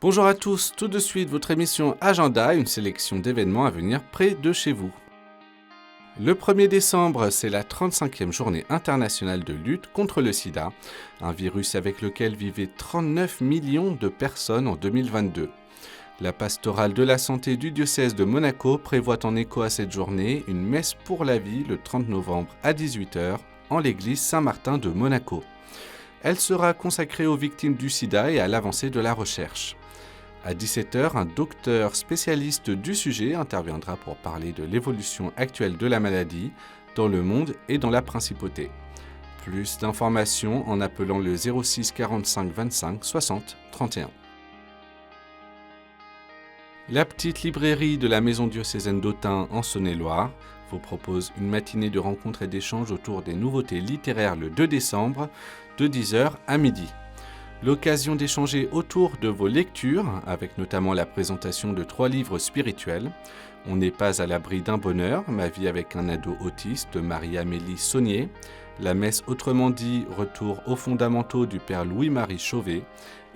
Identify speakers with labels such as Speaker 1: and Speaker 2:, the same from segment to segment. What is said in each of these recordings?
Speaker 1: Bonjour à tous, tout de suite votre émission Agenda, une sélection d'événements à venir près de chez vous. Le 1er décembre, c'est la 35e journée internationale de lutte contre le sida, un virus avec lequel vivaient 39 millions de personnes en 2022. La pastorale de la santé du diocèse de Monaco prévoit en écho à cette journée une messe pour la vie le 30 novembre à 18h en l'église Saint-Martin de Monaco. Elle sera consacrée aux victimes du sida et à l'avancée de la recherche. À 17h, un docteur spécialiste du sujet interviendra pour parler de l'évolution actuelle de la maladie dans le monde et dans la principauté. Plus d'informations en appelant le 06 45 25 60 31. La petite librairie de la Maison diocésaine d'Autun en Saône-et-Loire vous propose une matinée de rencontres et d'échanges autour des nouveautés littéraires le 2 décembre de 10h à midi. L'occasion d'échanger autour de vos lectures, avec notamment la présentation de 3 livres spirituels. On n'est pas à l'abri d'un bonheur, ma vie avec un ado autiste de Marie-Amélie Saunier, la messe autrement dit, retour aux fondamentaux du père Louis-Marie Chauvet,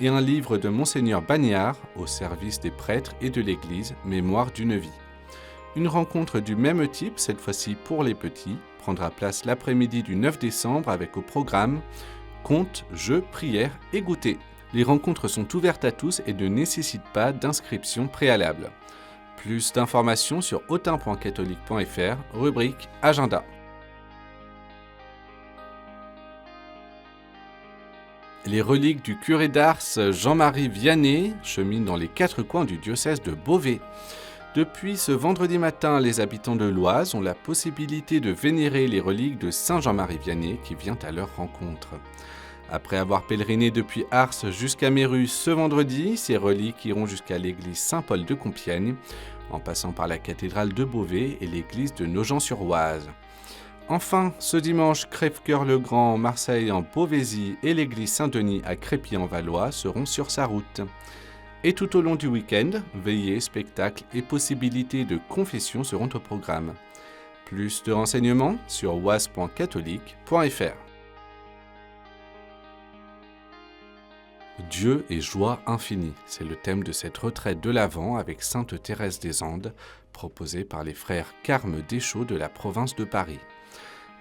Speaker 1: et un livre de Monseigneur Bagnard, au service des prêtres et de l'Église, Mémoire d'une vie. Une rencontre du même type, cette fois-ci pour les petits, prendra place l'après-midi du 9 décembre avec au programme contes, jeux, prières et goûter. Les rencontres sont ouvertes à tous et ne nécessitent pas d'inscription préalable. Plus d'informations sur autun.catholique.fr, rubrique Agenda. Les reliques du curé d'Ars Jean-Marie Vianney cheminent dans les 4 coins du diocèse de Beauvais. Depuis ce vendredi matin, les habitants de l'Oise ont la possibilité de vénérer les reliques de Saint Jean-Marie Vianney qui vient à leur rencontre. Après avoir pèleriné depuis Ars jusqu'à Méru ce vendredi, ces reliques iront jusqu'à l'église Saint-Paul de Compiègne, en passant par la cathédrale de Beauvais et l'église de Nogent-sur-Oise. Enfin, ce dimanche, Crèvecoeur-le-Grand, Marseille en Beauvaisis et l'église Saint-Denis à Crépy-en-Valois seront sur sa route. Et tout au long du week-end, veillées, spectacles et possibilités de confession seront au programme. Plus de renseignements sur oise.catholique.fr. Dieu et joie infinie, c'est le thème de cette retraite de l'Avent avec Sainte Thérèse des Andes, proposée par les frères Carme Deschaux de la province de Paris.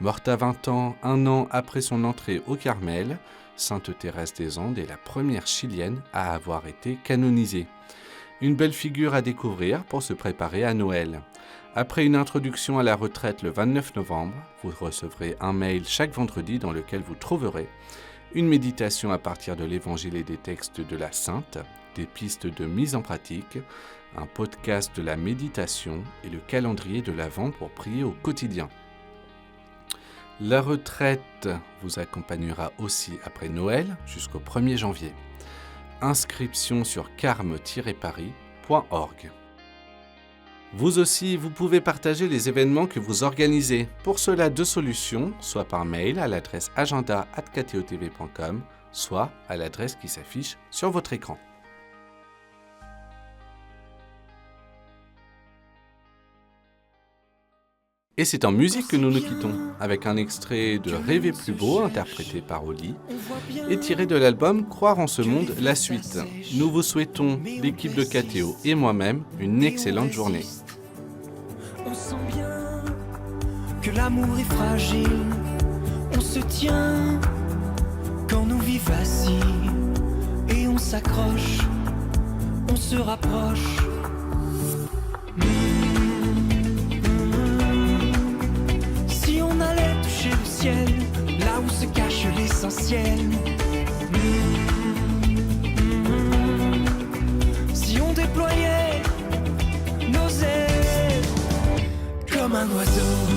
Speaker 1: Morte à 20 ans, 1 an après son entrée au Carmel, Sainte Thérèse des Andes est la première chilienne à avoir été canonisée. Une belle figure à découvrir pour se préparer à Noël. Après une introduction à la retraite le 29 novembre, vous recevrez un mail chaque vendredi dans lequel vous trouverez une méditation à partir de l'Évangile et des textes de la Sainte, des pistes de mise en pratique, un podcast de la méditation et le calendrier de l'Avent pour prier au quotidien. La retraite vous accompagnera aussi après Noël jusqu'au 1er janvier. Inscription sur carme-paris.org. Vous aussi, vous pouvez partager les événements que vous organisez. Pour cela, 2 solutions, soit par mail à l'adresse agenda@ktotv.com, soit à l'adresse qui s'affiche sur votre écran. Et c'est en musique que nous nous quittons, avec un extrait de Rêver plus beau, interprété par Oli, et tiré de l'album Croire en ce monde, la suite. Nous vous souhaitons, l'équipe de KTO et moi-même, une excellente journée.
Speaker 2: On sent bien que l'amour est fragile, on se tient quand nos vies vacillent, et on s'accroche, on se rapproche. Le ciel, là où se cache l'essentiel. Si on déployait nos ailes comme un oiseau.